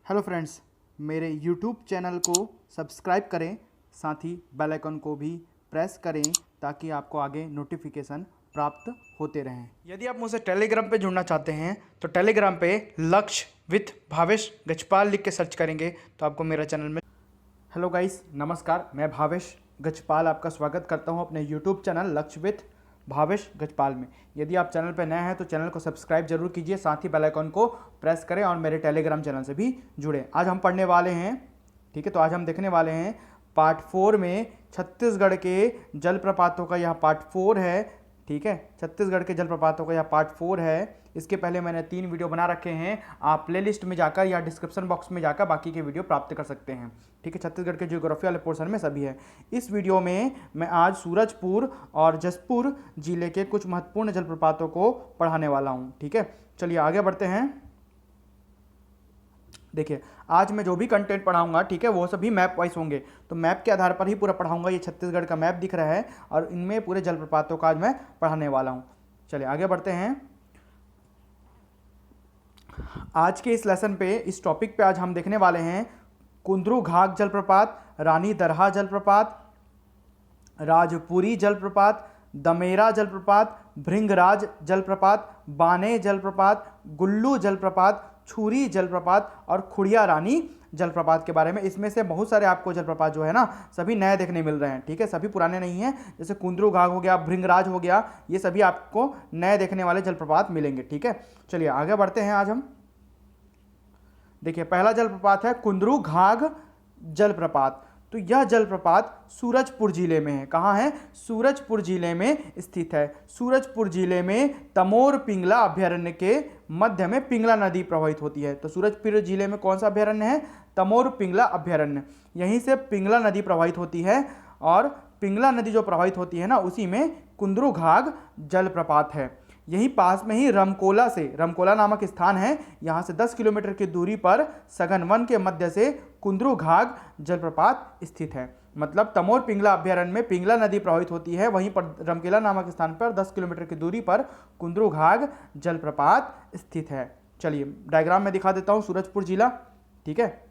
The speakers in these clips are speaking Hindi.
हेलो फ्रेंड्स, मेरे यूट्यूब चैनल को सब्सक्राइब करें, साथ ही बेल आइकन को भी प्रेस करें ताकि आपको आगे नोटिफिकेशन प्राप्त होते रहें। यदि आप मुझसे टेलीग्राम पे जुड़ना चाहते हैं तो टेलीग्राम पे लक्ष्य विथ भावेश गजपाल लिख के सर्च करेंगे तो आपको मेरा चैनल में। हेलो गाइस, नमस्कार। मैं भावेश गजपाल आपका स्वागत करता हूं अपने यूट्यूब चैनल लक्ष्य विथ भावेश गजपाल में। यदि आप चैनल पर नए हैं तो चैनल को सब्सक्राइब जरूर कीजिए, साथ ही बेल आइकन को प्रेस करें और मेरे टेलीग्राम चैनल से भी जुड़े। आज हम पढ़ने वाले हैं, ठीक है, तो आज हम देखने वाले हैं पार्ट 4 में छत्तीसगढ़ के जलप्रपातों का। यह पार्ट 4 है, ठीक है, छत्तीसगढ़ के जलप्रपातों का यह पार्ट 4 है। इसके पहले मैंने 3 वीडियो बना रखे हैं, आप प्लेलिस्ट में जाकर या डिस्क्रिप्शन बॉक्स में जाकर बाकी के वीडियो प्राप्त कर सकते हैं, ठीक है। छत्तीसगढ़ के ज्योग्राफी वाले पोर्शन में सभी है। इस वीडियो में मैं आज सूरजपुर और जसपुर जिले के कुछ महत्वपूर्ण जलप्रपातों को पढ़ाने वाला हूं, ठीक है। चलिए आगे बढ़ते हैं। देखिए, आज मैं जो भी कंटेंट पढ़ाऊंगा, ठीक है, वो सभी मैप वाइज होंगे, तो मैप के आधार पर ही पूरा पढ़ाऊंगा। ये छत्तीसगढ़ का मैप दिख रहा है और इनमें पूरे जलप्रपातों का आज मैं पढ़ाने वाला हूं। चलिए आगे बढ़ते हैं। आज के इस लेसन पे, इस टॉपिक पे आज हम देखने वाले हैं कुंदरू घाघ जलप्रपात, रानी दरहा जलप्रपात, राजपुरी जलप्रपात, दमेरा जलप्रपात, भृंगराज जलप्रपात, बाने जलप्रपात, गुल्लू जलप्रपात, छुरी जलप्रपात और खुड़िया रानी जलप्रपात के बारे में। इसमें से बहुत सारे आपको जलप्रपात जो है ना, सभी नए देखने मिल रहे हैं, ठीक है, सभी पुराने नहीं हैं। जैसे कुंदरू घाघ हो गया, भृंगराज हो गया, ये सभी आपको नए देखने वाले जलप्रपात मिलेंगे, ठीक है। चलिए आगे बढ़ते हैं। आज हम देखिए, पहला जलप्रपात है कुंदरू घाघ जलप्रपात। तो यह जलप्रपात सूरजपुर जिले में है। कहाँ है? सूरजपुर जिले में स्थित है। सूरजपुर जिले में तमोर पिंगला अभ्यारण्य के मध्य में पिंगला नदी प्रवाहित होती है। तो सूरजपुर जिले में कौन सा अभ्यारण्य है? तमोर पिंगला अभ्यारण्य। यहीं से पिंगला नदी प्रवाहित होती है और पिंगला नदी जो प्रवाहित होती है ना, उसी में कुंदरू घाघ जलप्रपात है। यहीं पास में ही रमकोला नामक स्थान है, यहाँ से 10 किलोमीटर की दूरी पर सघन वन के मध्य से कुंदरू घाघ जलप्रपात स्थित है। मतलब तमोर पिंगला अभ्यारण्य में पिंगला नदी प्रवाहित होती है, वहीं पर रमकेला नामक स्थान पर 10 किलोमीटर की दूरी पर कुंदरू घाघ जलप्रपात स्थित है। चलिए डायग्राम में दिखा देता हूँ सूरजपुर जिला, ठीक है।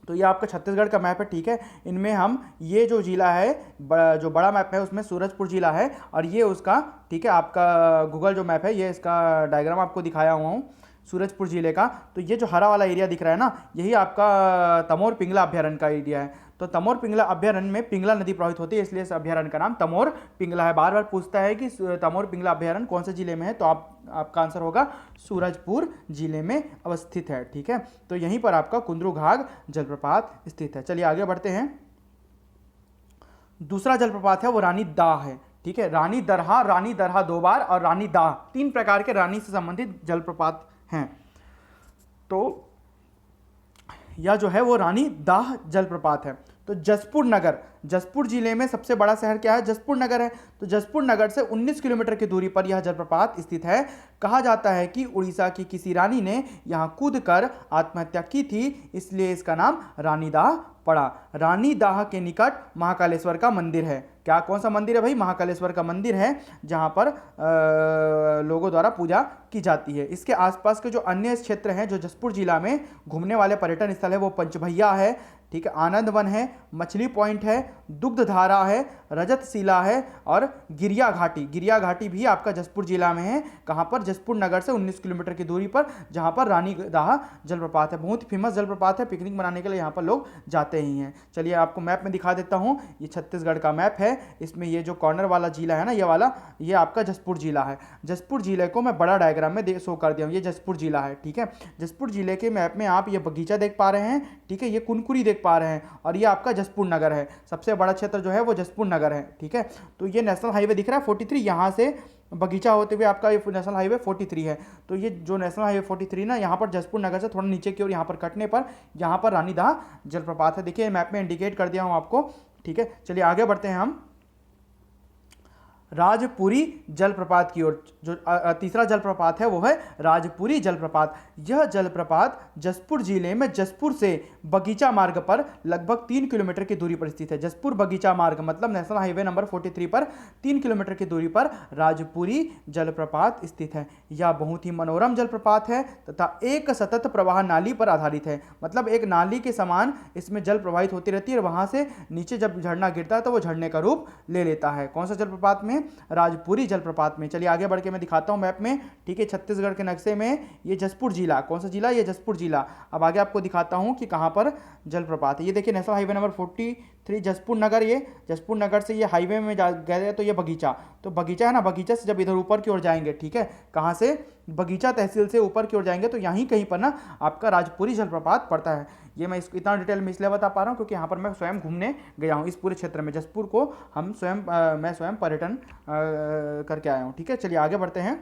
तो ये आपका छत्तीसगढ़ का मैप है, ठीक है। इनमें हम ये जो जिला है, जो बड़ा मैप है, उसमें सूरजपुर जिला है और ये उसका, ठीक है, आपका गूगल जो मैप है, ये इसका डायग्राम आपको दिखाया हुआ हूँ सूरजपुर जिले का। तो ये जो हरा वाला एरिया दिख रहा है ना, यही आपका तमोर पिंगला अभ्यारण्य का एरिया है। तो तमोर पिंगला अभ्यारण्य में पिंगला नदी प्रवाहित होती है, इसलिए इस अभ्यारण्य का नाम तमोर पिंगला है। बार बार पूछता है कि तमोर पिंगला अभ्यारण्य कौन से जिले में है, तो आपका आंसर होगा सूरजपुर जिले में अवस्थित है, ठीक है। तो यहीं पर आपका कुंदरू घाघ जलप्रपात स्थित है। चलिए आगे बढ़ते हैं। दूसरा जलप्रपात है वो रानी दाह है, ठीक है। रानी दरहा 2 बार और रानी दाह, 3 प्रकार के रानी से संबंधित जलप्रपात हैं। तो यह जो है वो रानी दाह जलप्रपात है। तो जसपुर जिले में सबसे बड़ा शहर क्या है? जसपुर नगर है। तो जसपुर नगर से 19 किलोमीटर की दूरी पर यह जलप्रपात स्थित है। कहा जाता है कि उड़ीसा की किसी रानी ने यहां कूदकर आत्महत्या की थी, इसलिए इसका नाम रानी दाह पड़ा। रानी दाह के निकट महाकालेश्वर का मंदिर है। क्या, कौन सा मंदिर है भाई? महाकालेश्वर का मंदिर है, जहां पर लोगों द्वारा पूजा की जाती है। इसके आसपास के जो अन्य क्षेत्र हैं जो जसपुर जिला में घूमने वाले पर्यटन स्थल है, वो पंचभैया है, ठीक है, आनंद वन है, मछली पॉइंट है, दुग्ध धारा है, रजत शिला है और गिरिया घाटी भी आपका जसपुर जिला में है। कहां पर? जसपुर नगर से 19 किलोमीटर की दूरी पर, जहां पर रानी दाह जलप्रपात है। बहुत ही फेमस जलप्रपात है, पिकनिक मनाने के लिए यहां पर लोग जाते ही हैं। चलिए आपको मैप में दिखा देता हूं। ये छत्तीसगढ़ का मैप है, इसमें ये जो कॉर्नर वाला जिला है ना, ये वाला, ये आपका जसपुर जिला है। जसपुर जिले को मैं बड़ा डायग्राम में शो कर दिया हूं। ये जसपुर जिला है, ठीक है। जसपुर जिले के मैप में आप ये बगीचा देख पा रहे हैं, ठीक है, ये कुनकुरी देख पा रहे हैं और ये आपका जसपुर नगर है। सबसे बड़ा क्षेत्र जो है वो जसपुर नगर है, ठीक है। तो ये नेशनल हाईवे दिख रहा है 43, यहाँ से बगीचा होते हुए आपका ये नेशनल हाईवे 43 है। तो ये जो नेशनल हाईवे 43 ना, यहाँ पर जसपुर नगर से थोड़ा नीचे की ओर यहाँ पर कटने पर यहाँ पर रानी दाह जलप्रपात है। देखिए मैप में इंडिकेट कर दिया हूँ आपको, ठीक है। चलिए आगे बढ़ते हैं हम। राजपुरी जलप्रपात की ओर। जो तीसरा जलप्रपात है वो है राजपुरी जलप्रपात। यह जलप्रपात जसपुर जिले में जसपुर से बगीचा मार्ग पर लगभग 3 किलोमीटर की दूरी पर स्थित है। जसपुर बगीचा मार्ग मतलब नेशनल हाईवे नंबर 43 पर 3 किलोमीटर की दूरी पर राजपुरी जलप्रपात स्थित है। यह बहुत ही मनोरम जलप्रपात है तथा एक सतत प्रवाह नाली पर आधारित है। मतलब एक नाली के समान इसमें जल प्रवाहित होती रहती है और वहां से नीचे जब झरना गिरता है तो वो झरने का रूप ले लेता है। कौन सा जलप्रपात में? राजपुरी जलप्रपात में। चलिए आगे बढ़ के मैं दिखाता हूं मैप में, ठीक है। छत्तीसगढ़ के नक्शे में ये जसपुर जिला, कौन सा जिला? ये जसपुर जिला। अब आगे आपको दिखाता हूं कि कहां पर जलप्रपात है। ये देखिए नेशनल हाईवे नंबर 43 जसपुर नगर। ये जसपुर नगर से ये हाईवे में गए तो ये बगीचा, तो बगीचा है ना, बगीचा से जब इधर ऊपर की ओर जाएंगे, ठीक है, कहां से? बगीचा तहसील से ऊपर की ओर जाएंगे तो यहीं कहीं पर ना आपका राजपुरी जलप्रपात पड़ता है। ये मैं इसको इतना डिटेल में इसलिए बता पा रहा हूँ क्योंकि यहाँ पर मैं स्वयं घूमने गया हूँ। इस पूरे क्षेत्र में जसपुर को मैं स्वयं पर्यटन करके आया हूँ, ठीक है। चलिए आगे बढ़ते हैं।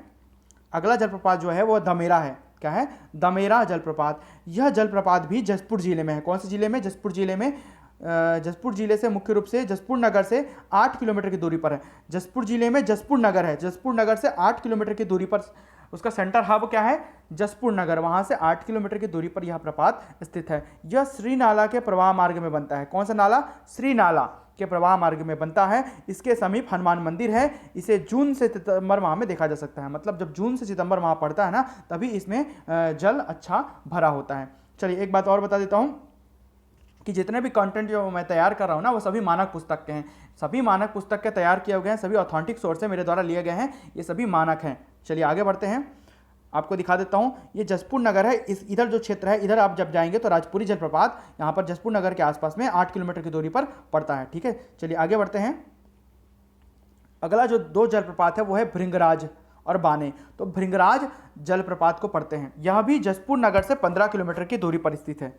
अगला जलप्रपात जो है वो दमेरा है। क्या है? दमेरा जलप्रपात। यह जलप्रपात भी जसपुर जिले में है। कौन से जिले में? जसपुर जिले में। जसपुर जिले से मुख्य रूप से जसपुर नगर से 8 किलोमीटर की दूरी पर है। जसपुर जिले में जसपुर नगर है। जसपुर नगर से 8 किलोमीटर की दूरी पर उसका सेंटर हब क्या है? जसपुर नगर। वहां से 8 किलोमीटर की दूरी पर यह प्रपात स्थित है। यह श्री नाला के प्रवाह मार्ग में बनता है। कौन सा नाला? श्री नाला के प्रवाह मार्ग में बनता है। इसके समीप हनुमान मंदिर है। इसे जून से सितंबर माह में देखा जा सकता है। मतलब जब जून से सितंबर माह पड़ता है ना तभी इसमें जल अच्छा भरा होता है। चलिए एक बात और बता देता हूं कि जितने भी कंटेंट जो मैं तैयार कर रहा हूँ ना वो सभी मानक पुस्तक के हैं। सभी मानक पुस्तक के तैयार किए गए हैं, सभी ऑथेंटिक सोर्स से मेरे द्वारा लिए गए हैं, ये सभी मानक हैं। चलिए आगे बढ़ते हैं। आपको दिखा देता हूँ, ये जसपुर नगर है। इधर जो क्षेत्र है, इधर आप जब जाएंगे तो राजपुरी जलप्रपात यहाँ पर जसपुर नगर के आसपास में 8 किलोमीटर की दूरी पर पड़ता है, ठीक है। चलिए आगे बढ़ते हैं। अगला जो 2 जलप्रपात है वो है भृंगराज और बाने। तो भृंगराज जलप्रपात को पढ़ते हैं। यह भी जसपुर नगर से 15 किलोमीटर की दूरी पर स्थित है।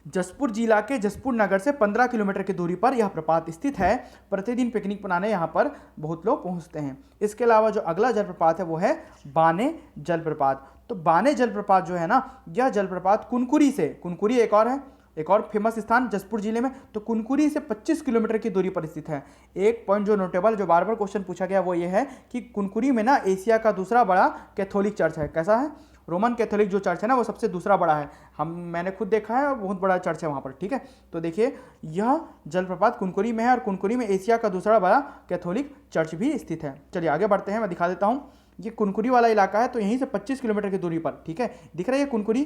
जसपुर जिला के जसपुर नगर से 15 किलोमीटर की दूरी पर यह प्रपात स्थित है। प्रतिदिन पिकनिक मनाने यहाँ पर बहुत लोग पहुँचते हैं। इसके अलावा जो अगला जलप्रपात है वो है बाने जलप्रपात। तो बाने जलप्रपात जो है ना, यह जलप्रपात कुनकुरी से, कुनकुरी एक और है, एक और फेमस स्थान जसपुर जिले में, तो कुनकुरी से 25 किलोमीटर की दूरी पर स्थित है। एक पॉइंट जो नोटेबल, जो बार बार क्वेश्चन पूछा गया वो ये है कि कुनकुरी में ना एशिया का दूसरा बड़ा कैथोलिक चर्च है। कैसा है? रोमन कैथोलिक जो चर्च है ना वो सबसे दूसरा बड़ा है। मैंने खुद देखा है, बहुत बड़ा चर्च है वहाँ पर, ठीक है। तो देखिए यह जलप्रपात कुनकुरी में है और कुनकुरी में एशिया का दूसरा बड़ा कैथोलिक चर्च भी स्थित है। चलिए आगे बढ़ते हैं, मैं दिखा देता हूँ। ये कुनकुरी वाला इलाका है, तो यहीं से 25 किलोमीटर की दूरी पर, ठीक है, दिख रही है कुनकुरी,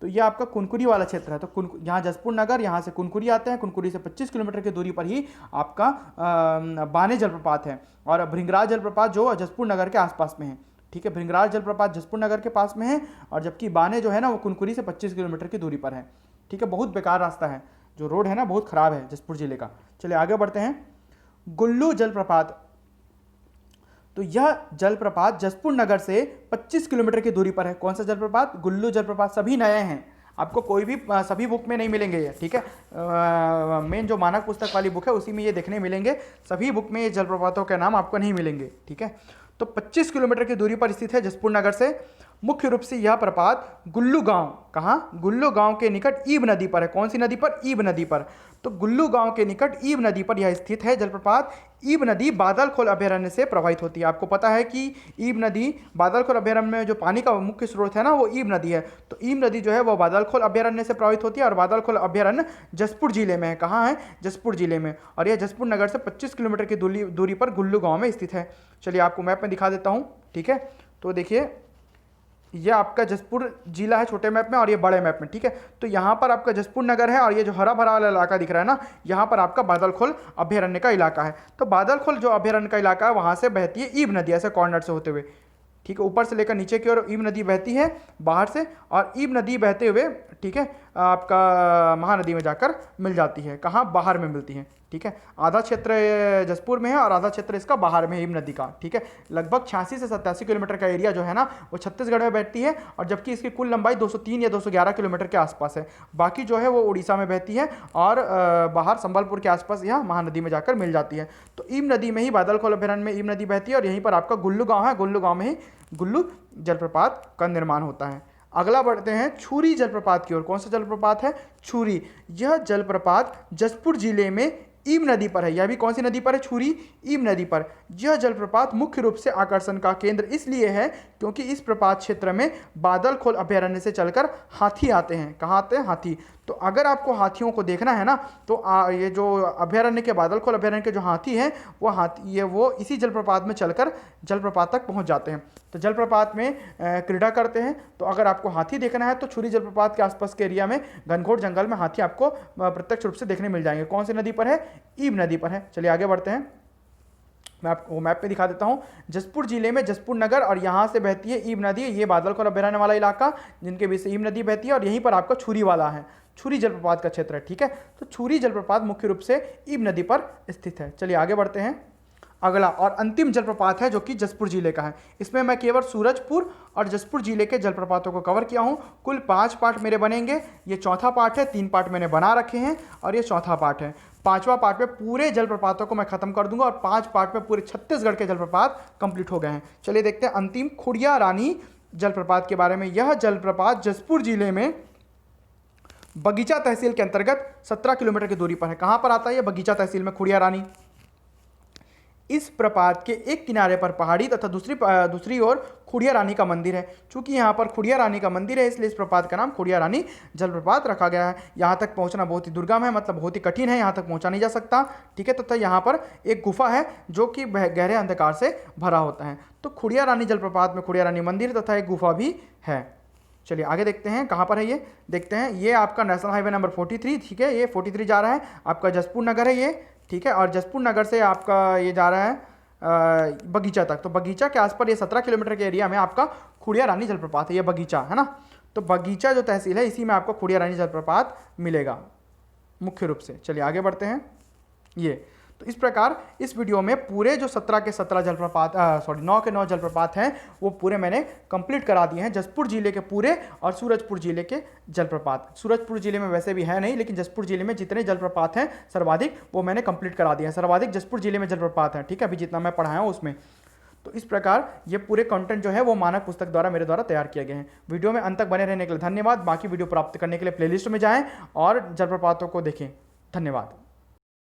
तो ये आपका कुनकुरी वाला क्षेत्र है। तो यहाँ जसपुर नगर, यहाँ से कुनकुरी आते हैं, कुनकुरी से 25 किलोमीटर की दूरी पर ही आपका बाने जलप्रपात है। और भृंगराज जलप्रपात जो जसपुर नगर के आसपास में है, ठीक है। भृंगराज जलप्रपात जसपुर नगर के पास में है और जबकि बाने जो है ना वो कुनकुरी से 25 किलोमीटर की दूरी पर है, ठीक है। बहुत बेकार रास्ता है, जो रोड है ना बहुत खराब है जसपुर जिले का। चलिए आगे बढ़ते हैं। गुल्लू जलप्रपात। तो यह जलप्रपात जसपुर नगर से 25 किलोमीटर की दूरी पर है। कौन सा जलप्रपात? गुल्लू जलप्रपात। सभी नए हैं, आपको कोई भी सभी बुक में नहीं मिलेंगे ये, ठीक है। मेन जो मानक पुस्तक वाली बुक है उसी में ये देखने मिलेंगे। सभी बुक में ये जलप्रपातों के नाम आपको नहीं मिलेंगे, ठीक है। तो 25 किलोमीटर की दूरी पर स्थित है जसपुर नगर से। मुख्य रूप से यह प्रपात गुल्लू गांव, कहाँ? गुल्लू गांव के निकट ईब नदी पर है। कौन सी नदी पर? ईब नदी पर। तो गुल्लू गांव के निकट ईब नदी पर यह स्थित है जलप्रपात। ईब नदी बादलखोल अभयारण्य से प्रवाहित होती है। आपको पता है कि ईब नदी बादलखोल अभयारण्य में जो पानी का मुख्य स्रोत है ना वो ईब नदी है। तो ईब नदी जो है वो बादलखोल अभयारण्य से प्रवाहित होती है और बादलखोल अभयारण्य जसपुर जिले में है। कहाँ है? जसपुर जिले में। और यह जसपुर नगर से 25 किलोमीटर की दूरी पर गुल्लू गाँव में स्थित है। चलिए आपको मैप में दिखा देता हूँ, ठीक है। तो देखिए ये आपका जसपुर जिला है छोटे मैप में और ये बड़े मैप में, ठीक है। तो यहाँ पर आपका जसपुर नगर है और ये जो हरा भरा वाला इलाका दिख रहा है ना, यहाँ पर आपका बादलखोल अभयारण्य का इलाका है। तो बादलखोल जो अभयारण्य का इलाका है वहाँ से बहती है ईब नदी, ऐसे कॉर्नर से होते हुए, ठीक है। ऊपर से लेकर नीचे की ओर ईब नदी बहती है बाहर से, और ईब नदी बहते हुए, ठीक है, आपका महानदी में जाकर मिल जाती है। कहाँ? बाहर में मिलती है, ठीक है। आधा क्षेत्र जसपुर में है और आधा क्षेत्र इसका बाहर में है ईब नदी का, ठीक है। लगभग 86 से 87 किलोमीटर का एरिया जो है ना वो छत्तीसगढ़ में बैठती है और जबकि इसकी कुल लंबाई 203 या 211 किलोमीटर के आसपास है। बाकी जो है वो उड़ीसा में बहती है और बाहर संबलपुर के आसपास यह महानदी में जाकर मिल जाती है। तो ईब नदी में ही बादलखोल अभयारण्य में ईब नदी बहती है और यहीं पर आपका गुल्लू गाँव है। गुल्लू गाँव में ही गुल्लू जलप्रपात का निर्माण होता है। अगला बढ़ते हैं छुरी जलप्रपात की ओर। कौन सा जलप्रपात है? छुरी। यह जलप्रपात जसपुर जिले में ईब नदी पर है। यह भी कौन सी नदी पर है? छुरी ईब नदी पर। यह जलप्रपात मुख्य रूप से आकर्षण का केंद्र इसलिए है क्योंकि इस प्रपात क्षेत्र में बादलखोल अभयारण्य से चलकर हाथी आते हैं। कहाँ आते हैं? हाथी। तो अगर आपको हाथियों को देखना है ना, तो ये जो अभयारण्य के बादलखोल अभयारण्य के जो हाथी हैं, वो इसी जलप्रपात में चलकर जलप्रपात तक पहुंच जाते हैं। तो जलप्रपात में क्रीड़ा करते हैं। तो अगर आपको हाथी देखना है तो छुरी जलप्रपात के आसपास के एरिया में घनघोर जंगल में हाथी आपको प्रत्यक्ष रूप से देखने मिल जाएंगे। कौन सी नदी पर है? ईब नदी पर है। चलिए आगे बढ़ते हैं। मैं आपको मैप पे दिखा देता हूँ। जसपुर जिले में जसपुर नगर और यहाँ से बहती है ईब नदी। ये बादलखोल अभयारण्य वाला इलाका जिनके बीच से ईब नदी बहती है, और यहीं पर आपका छुरी वाला है, छुरी जलप्रपात का क्षेत्र है। ठीक है, तो छुरी जलप्रपात मुख्य रूप से ईब नदी पर स्थित है। चलिए आगे बढ़ते हैं। अगला और अंतिम जलप्रपात है जो कि जसपुर जिले का है। इसमें मैं केवल सूरजपुर और जसपुर जिले के जलप्रपातों को कवर किया हूँ। कुल 5 पार्ट मेरे बनेंगे। ये चौथा पार्ट है, 3 पार्ट मैंने बना रखे हैं और ये चौथा पार्ट है। 5वां पार्ट में पूरे जलप्रपातों को मैं खत्म कर दूंगा और 5 पार्ट में पूरे छत्तीसगढ़ के जलप्रपात कंप्लीट हो गए हैं। चलिए देखते हैं अंतिम खुड़िया रानी जलप्रपात के बारे में। यह जलप्रपात जसपुर जिले में बगीचा तहसील के अंतर्गत 17 किलोमीटर की दूरी पर है। कहाँ पर आता है ये? बगीचा तहसील में खुड़िया रानी। इस प्रपात के एक किनारे पर पहाड़ी तथा दूसरी ओर खुड़िया रानी का मंदिर है। चूंकि यहाँ पर खुड़िया रानी का मंदिर है, इसलिए इस प्रपात का नाम खुड़िया रानी जलप्रपात रखा गया है। यहाँ तक पहुँचना बहुत ही दुर्गम है, मतलब बहुत ही कठिन है, यहाँ तक पहुँचा नहीं जा सकता। ठीक है, तथा यहाँ पर एक गुफा है जो कि गहरे अंधकार से भरा होता है। तो खुड़िया रानी जलप्रपात में खुड़िया रानी मंदिर तथा एक गुफा भी है। चलिए आगे देखते हैं कहाँ पर है ये, देखते हैं। ये आपका नेशनल हाईवे नंबर 43, ठीक है, ये 43 जा रहा है। आपका जसपुर नगर है ये, ठीक है, और जसपुर नगर से आपका ये जा रहा है बगीचा तक। तो बगीचा के आसपास ये 17 किलोमीटर के एरिया में आपका खुड़िया रानी जलप्रपात है। ये बगीचा है ना, तो बगीचा जो तहसील है इसी में आपको खुड़िया रानी जलप्रपात मिलेगा मुख्य रूप से। चलिए आगे बढ़ते हैं। ये तो इस प्रकार इस वीडियो में पूरे जो 17 के 17 जलप्रपात 9 के 9 जलप्रपात हैं वो पूरे मैंने कंप्लीट करा दिए हैं। जसपुर जिले के पूरे और सूरजपुर जिले के जलप्रपात। सूरजपुर जिले में वैसे भी है नहीं, लेकिन जसपुर जिले में जितने जलप्रपात हैं सर्वाधिक वो मैंने कंप्लीट करा दिए हैं। सर्वाधिक जसपुर जिले में जलप्रपात हैं। ठीक है, अभी जितना मैं पढ़ाया हूँ उसमें। तो इस प्रकार ये पूरे कंटेंट जो है वो मानक पुस्तक द्वारा मेरे द्वारा तैयार किए गए हैं। वीडियो में अंत तक बने रहने के लिए धन्यवाद। बाकी वीडियो प्राप्त करने के लिए प्लेलिस्ट में जाएं और जलप्रपातों को देखें। धन्यवाद।